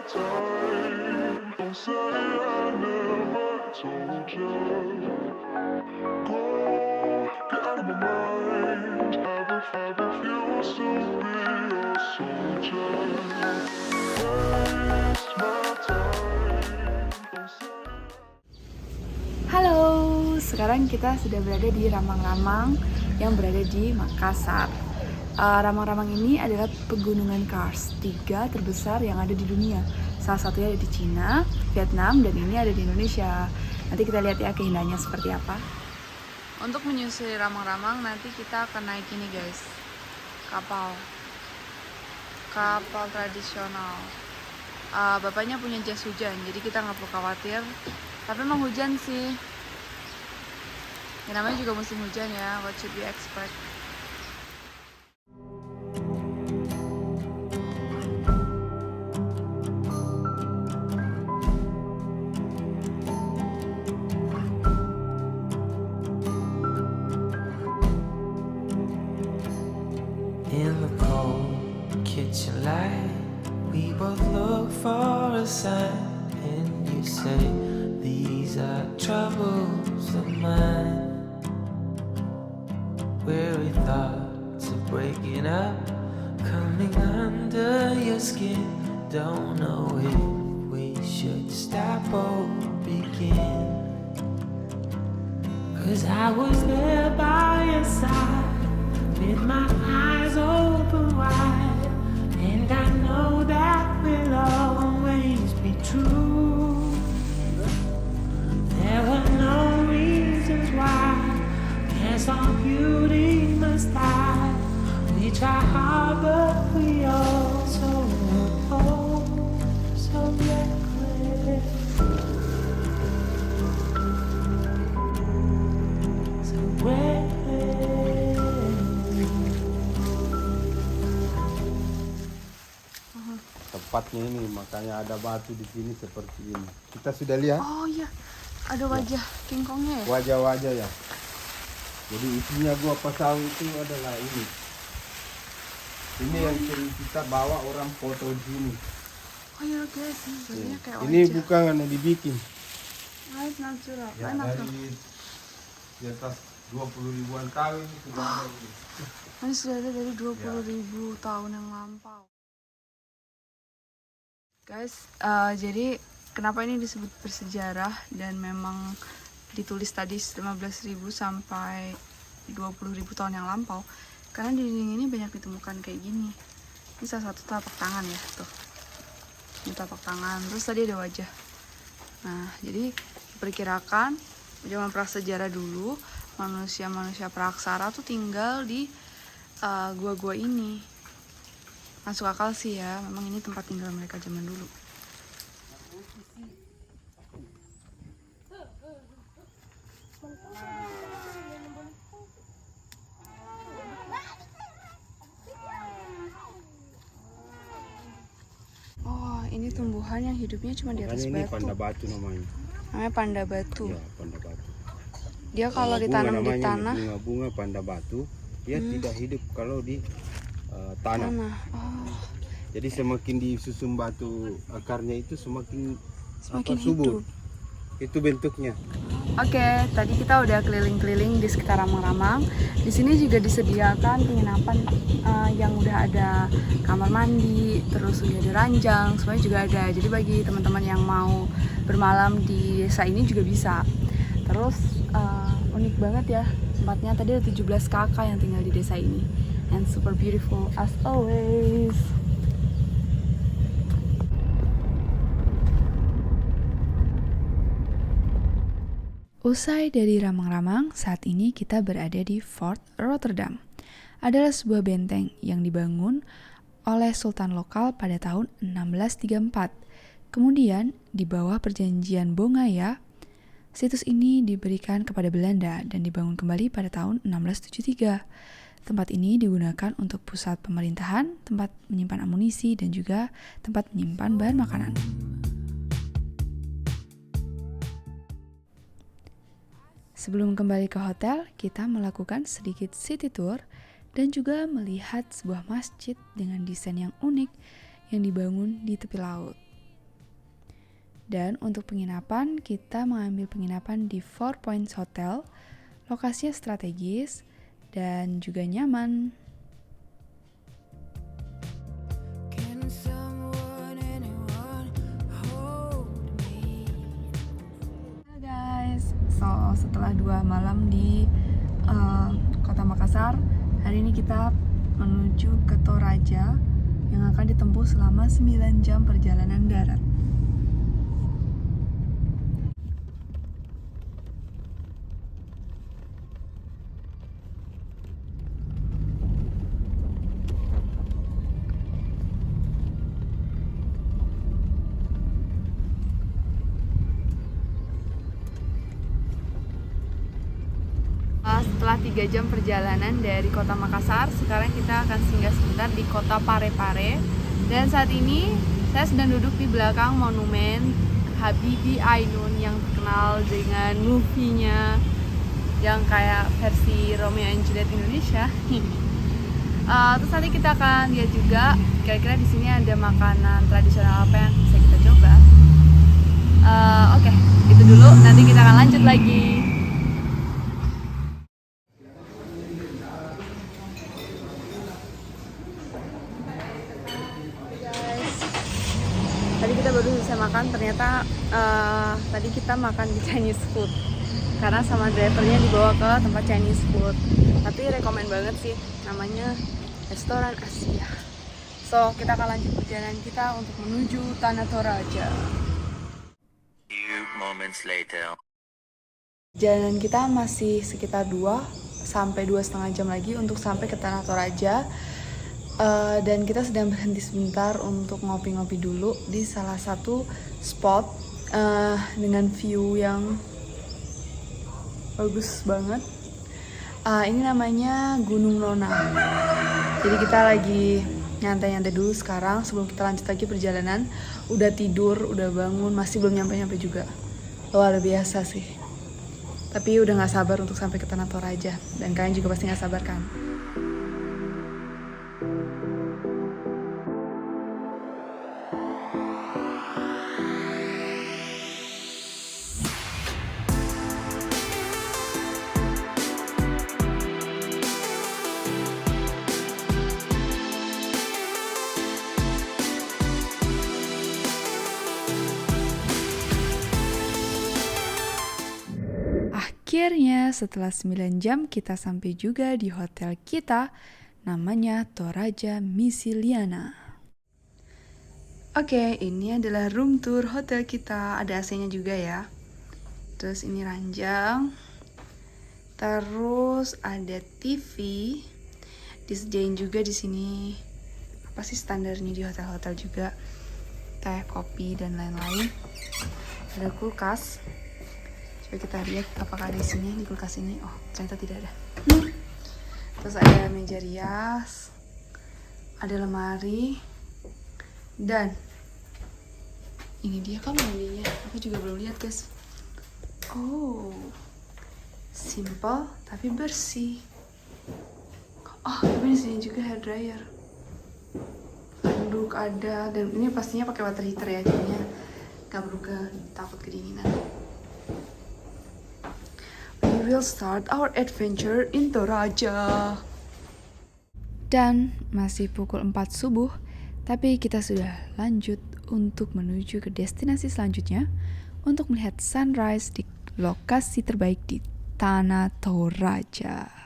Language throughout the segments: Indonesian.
time. Don't say I never told you. Go, get out of my mind. I refuse to be a soldier. Waste my time. Don't say. Halo, sekarang kita sudah berada di Ramang-Ramang yang berada di Makassar. Ramang-Ramang ini adalah pegunungan Kars, 3 terbesar yang ada di dunia. Salah satunya ada di Cina, Vietnam, dan ini ada di Indonesia. Nanti kita lihat ya keindahannya seperti apa. Untuk menyusuri Ramang-Ramang nanti kita akan naik ini guys, kapal tradisional. Bapaknya punya jas hujan, jadi kita nggak perlu khawatir. Tapi emang hujan sih. Ya namanya juga musim hujan ya, what should we expect? In the cold kitchen light, we both look for a sign, and you say, these are troubles of mine. Weary thoughts of breaking up, coming under your skin. Don't know if we should stop or begin. 'Cause I was there by your side, with my eyes open wide, and I know that will always be true. There were no reasons why, guess all beauty must die. We try hard but we all so old, so reckless, so reckless. Tempatnya ini makanya ada batu di sini seperti ini. Kita sudah lihat Oh iya, ada wajah King Kongnya ya? wajah-wajah ya. Jadi isinya gua pasang itu adalah ini. Ini yang sering kita bawa orang foto di sini. Oh iya guys, ini sebenarnya kayak Ini wajah. bukan yang dibikin. Nice, natural, Ya, enak tuh. dari di atas 20 ribuan tahun ini sudah ada ini. Ini sudah ada dari 20.000 tahun yang lampau. Guys, jadi kenapa ini disebut bersejarah dan memang ditulis tadi 15.000 sampai 20.000 tahun yang lampau? Karena di dinding ini banyak ditemukan kayak gini. Ini salah satu telapak tangan ya, tuh. Ini telapak tangan, terus tadi ada wajah. Nah, jadi diperkirakan zaman prasejarah dulu manusia-manusia praksara tuh tinggal di gua-gua ini. Masuk akal sih ya, memang ini tempat tinggal mereka zaman dulu. Oh, ini tumbuhan yang hidupnya cuma di atas Makanya ini batu. panda batu namanya. Namanya panda batu. Ya, panda batu. Dia kalau Bunga ditanam di namanya, tanah, bunga-bunga panda batu, dia tidak hidup kalau di tanah. Oh, Jadi semakin disusun batu akarnya itu semakin semakin subur. hidup. Itu bentuknya. Oke, tadi kita udah keliling-keliling di sekitar Ramang-Ramang. Di sini juga disediakan penginapan yang udah ada kamar mandi, terus udah ada ranjang, semuanya juga ada. Jadi bagi teman-teman yang mau bermalam di desa ini juga bisa. Terus unik banget ya tempatnya. Tadi ada 17 kakak yang tinggal di desa ini, and super beautiful as always. Usai dari Ramang-Ramang, saat ini kita berada di Fort Rotterdam. Adalah sebuah benteng yang dibangun oleh sultan lokal pada tahun 1634. Kemudian, di bawah perjanjian Bongaya, situs ini diberikan kepada Belanda dan dibangun kembali pada tahun 1673. Tempat ini digunakan untuk pusat pemerintahan, tempat menyimpan amunisi, dan juga tempat menyimpan bahan makanan. Sebelum kembali ke hotel, kita melakukan sedikit city tour dan juga melihat sebuah masjid dengan desain yang unik yang dibangun di tepi laut. Dan untuk penginapan, kita mengambil penginapan di 4 Points Hotel. Lokasinya strategis dan juga nyaman. Halo guys, setelah 2 malam di Kota Makassar, hari ini kita menuju ke Toraja yang akan ditempuh selama 9 jam perjalanan darat. Setelah 3 jam perjalanan dari Kota Makassar, sekarang kita akan singgah sebentar di Kota Parepare. Dan saat ini saya sedang duduk di belakang monumen Habibie Ainun yang terkenal dengan movie-nya yang kayak versi Romeo and Juliet Indonesia. Terus nanti kita akan lihat juga kira-kira di sini ada makanan tradisional apa yang bisa kita coba. Oke, itu dulu. Nanti kita akan lanjut lagi. Tadi kita baru bisa makan, ternyata tadi kita makan di Chinese food karena sama drivernya dibawa ke tempat Chinese food, tapi rekomen banget sih, namanya restoran Asia. So kita akan lanjut perjalanan kita untuk menuju Tanah Toraja. Few moments later. Jalan kita masih sekitar 2 sampai 2,5 jam lagi untuk sampai ke Tanah Toraja. Dan kita sedang berhenti sebentar untuk ngopi-ngopi dulu di salah satu spot dengan view yang bagus banget. Ini namanya Gunung Nona. Jadi kita lagi nyantai-nyantai dulu sekarang sebelum kita lanjut lagi perjalanan. Udah tidur, udah bangun, masih belum nyampe-nyampe juga. Luar biasa sih. Tapi udah gak sabar untuk sampai ke Tanah Toraja. Dan kalian juga pasti gak sabar kan? Akhirnya setelah 9 jam kita sampai juga di hotel kita, namanya Toraja Misiliana. Oke, ini adalah room tour hotel kita, ada AC-nya juga ya. Terus ini ranjang. Terus ada TV. Disediain juga di sini apa sih standarnya di hotel-hotel juga, teh, kopi dan lain-lain. Ada kulkas. Coba kita lihat apakah ada isinya di kulkas ini. Oh, ternyata tidak ada. Terus ada meja rias, ada lemari, dan ini dia kamar mandinya. Aku juga belum lihat guys. Oh, simple tapi bersih. Oh, tapi di sini juga hair dryer. Handuk ada, dan ini pastinya pakai water heater ya, jadinya gak perlu takut kedinginan. We will start our adventure in Toraja. Dan masih pukul 4 subuh, tapi kita sudah lanjut untuk menuju ke destinasi selanjutnya untuk melihat sunrise di lokasi terbaik di Tanah Toraja.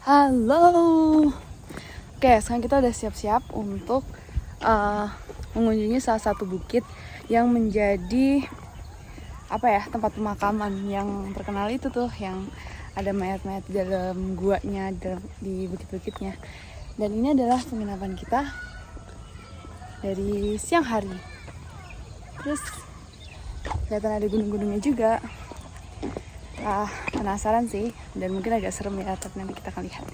Halo. Oke, sekarang kita udah siap-siap untuk mengunjungi salah satu bukit yang menjadi tempat pemakaman yang terkenal itu tuh, yang ada mayat-mayat di dalam guanya di bukit-bukitnya. Dan ini adalah penginapan kita dari siang hari. Terus kelihatan ada gunung-gunungnya juga. Penasaran sih, dan mungkin agak serem ya, tapi nanti kita akan lihat.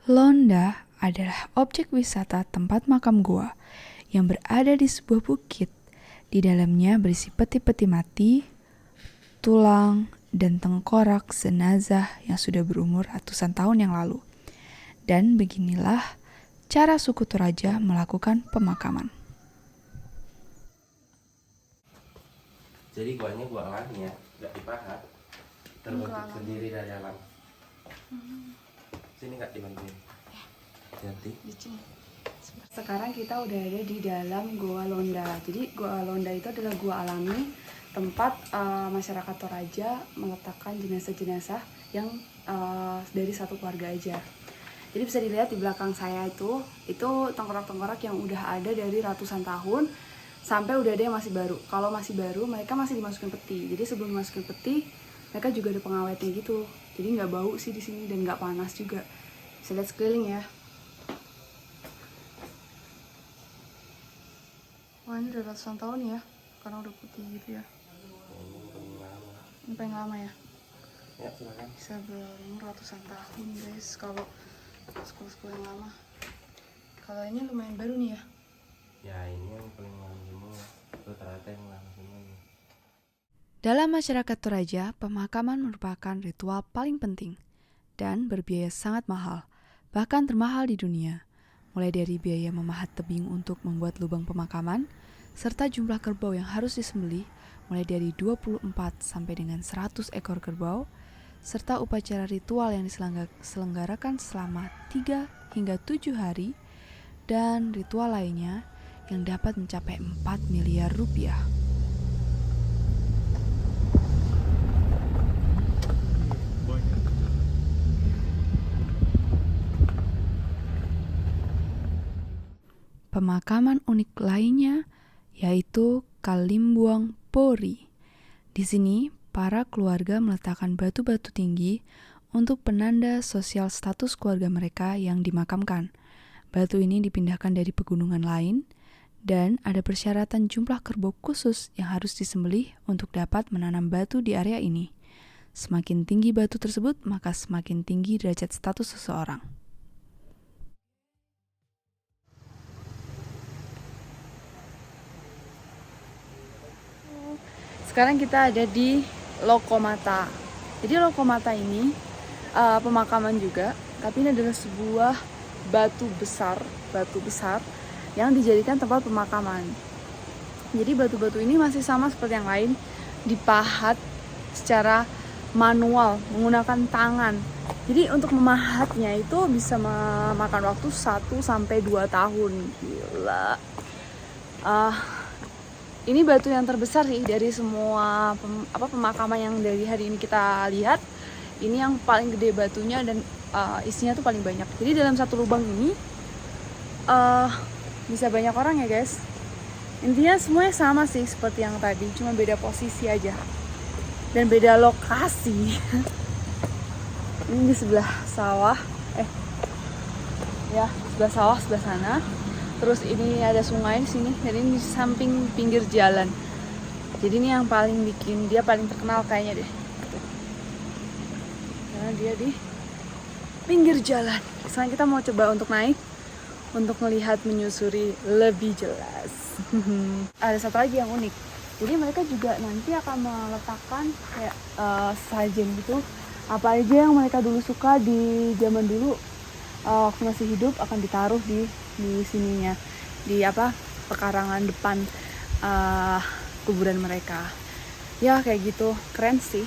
Londa adalah objek wisata tempat makam goa yang berada di sebuah bukit. Di dalamnya berisi peti-peti mati, tulang, dan tengkorak jenazah yang sudah berumur ratusan tahun yang lalu. Dan beginilah cara suku Toraja melakukan pemakaman. Jadi guanya gua alami ya, nggak dipahat, terbentuk sendiri dari alam. Sini nggak dibantuin. Hati-hati. Sekarang kita udah ada di dalam Goa Londa. Jadi Goa Londa itu adalah gua alami tempat masyarakat Toraja meletakkan jenazah-jenazah yang dari satu keluarga aja. Jadi bisa dilihat di belakang saya itu tengkorak-tengkorak yang udah ada dari ratusan tahun sampai udah ada yang masih baru. Kalau masih baru mereka masih dimasukin peti. Jadi sebelum dimasukin peti mereka juga ada pengawetnya gitu. Jadi nggak bau sih di sini dan nggak panas juga. Bisa lihat sekeliling ya. Wah, ini udah ratusan tahun ya, karena udah putih gitu ya. Ini paling lama ya? Ya, silakan. Bisa berumur ratusan tahun guys, kalau sekolah yang lama. Kalau ini lumayan baru nih ya? Ya, ini yang paling lama semua. Rata-rata yang lama semua ini. Dalam masyarakat Toraja, pemakaman merupakan ritual paling penting dan berbiaya sangat mahal, bahkan termahal di dunia. Mulai dari biaya memahat tebing untuk membuat lubang pemakaman, serta jumlah kerbau yang harus disembelih, mulai dari 24 sampai dengan 100 ekor kerbau, serta upacara ritual yang diselenggarakan selama 3 hingga 7 hari, dan ritual lainnya yang dapat mencapai 4 miliar rupiah. Pemakaman unik lainnya yaitu Kalimbuang Pori. Di sini, para keluarga meletakkan batu-batu tinggi untuk penanda sosial status keluarga mereka yang dimakamkan. Batu ini dipindahkan dari pegunungan lain, dan ada persyaratan jumlah kerbau khusus yang harus disembelih untuk dapat menanam batu di area ini. Semakin tinggi batu tersebut, maka semakin tinggi derajat status seseorang. Sekarang kita ada di Lokomata. Jadi Lokomata ini pemakaman juga, tapi ini adalah sebuah batu besar yang dijadikan tempat pemakaman. Jadi batu-batu ini masih sama seperti yang lain, dipahat secara manual menggunakan tangan. Jadi untuk memahatnya itu bisa memakan waktu 1-2 tahun. Gila. Ini batu yang terbesar sih dari semua pemakaman yang dari hari ini kita lihat. Ini yang paling gede batunya dan isinya tuh paling banyak. Jadi dalam satu lubang ini bisa banyak orang ya guys. Intinya semuanya sama sih seperti yang tadi, cuma beda posisi aja dan beda lokasi. Ini di sebelah sawah, sebelah sawah sebelah sana. Terus ini ada sungai di sini, jadi ini di samping pinggir jalan. Jadi ini yang paling bikin dia paling terkenal kayaknya deh. Karena dia di pinggir jalan. Sekarang kita mau coba untuk naik, untuk melihat menyusuri lebih jelas. Ada satu lagi yang unik. Jadi mereka juga nanti akan meletakkan kayak sajen gitu. Apa aja yang mereka dulu suka di zaman dulu waktu masih hidup akan ditaruh di sininya, di pekarangan depan kuburan mereka. Ya kayak gitu, keren sih.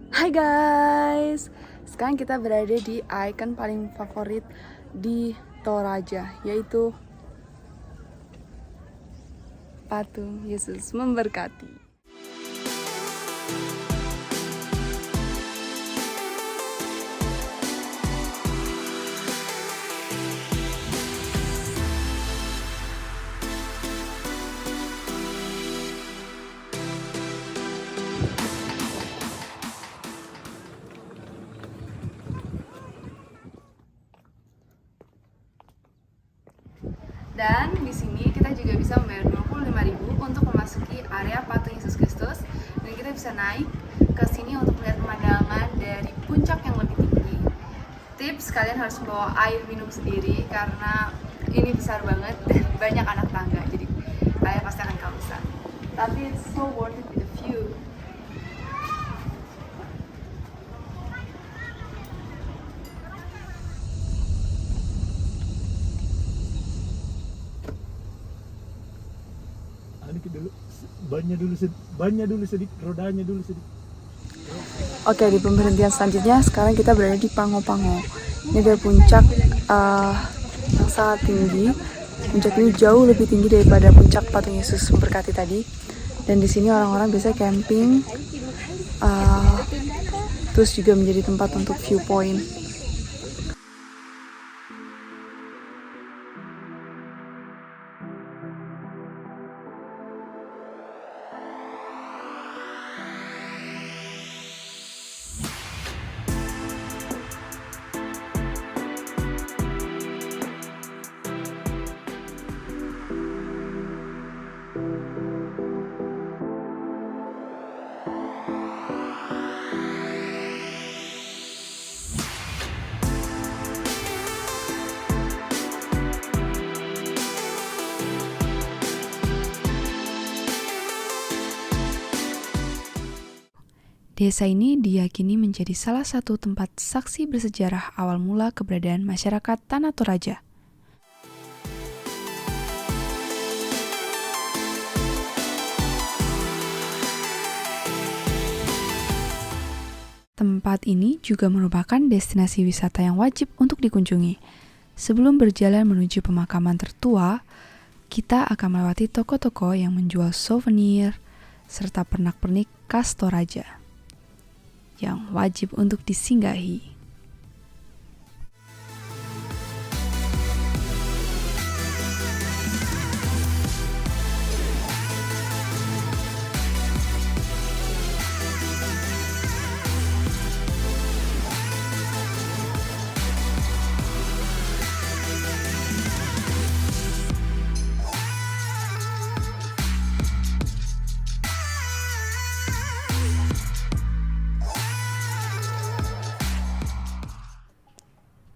Hai guys, sekarang kita berada di ikon paling favorit di Toraja, yaitu patung Yesus memberkati. Dan di sini kita juga bisa membayar 25.000 untuk memasuki area patung Yesus Kristus, dan kita bisa naik ke sini untuk melihat pemandangan dari puncak yang lebih tinggi. Tips, kalian harus membawa air minum sendiri karena ini besar banget dan banyak anak tangga, jadi kalian pasti akan kehausan. Tapi it's so worth it with the view. Dulu bannya dulu sedikit, rodanya dulu sedikit. Oke, di pemberhentian selanjutnya sekarang kita berada di Pango-Pango. Ini ada puncak yang sangat tinggi. Puncak ini jauh lebih tinggi daripada puncak patung Yesus memberkati tadi. Dan di sini orang-orang biasa camping, terus juga menjadi tempat untuk viewpoint. Desa ini diyakini menjadi salah satu tempat saksi bersejarah awal mula keberadaan masyarakat Tanah Toraja. Tempat ini juga merupakan destinasi wisata yang wajib untuk dikunjungi. Sebelum berjalan menuju pemakaman tertua, kita akan melewati toko-toko yang menjual souvenir serta pernak-pernik khas Toraja yang wajib untuk disinggahi.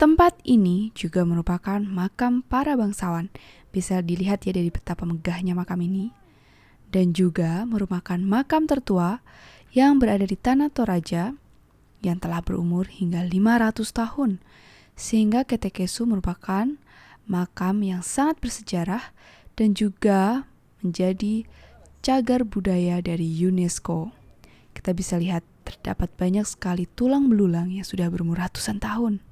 Tempat ini juga merupakan makam para bangsawan. Bisa dilihat ya dari betapa megahnya makam ini. Dan juga merupakan makam tertua yang berada di Tanah Toraja yang telah berumur hingga 500 tahun. Sehingga Ketekesu merupakan makam yang sangat bersejarah dan juga menjadi cagar budaya dari UNESCO. Kita bisa lihat terdapat banyak sekali tulang belulang yang sudah berumur ratusan tahun.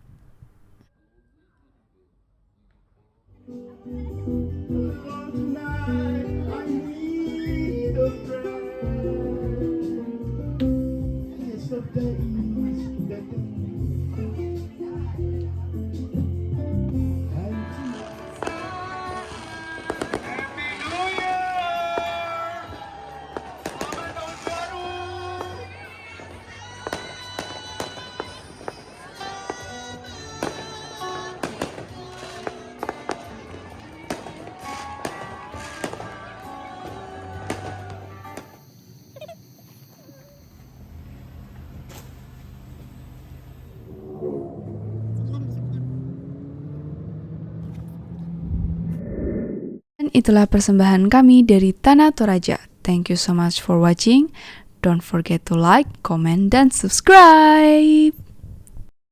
Dan itulah persembahan kami dari Tanah Toraja. Thank you so much for watching. Don't forget to like, comment, dan subscribe.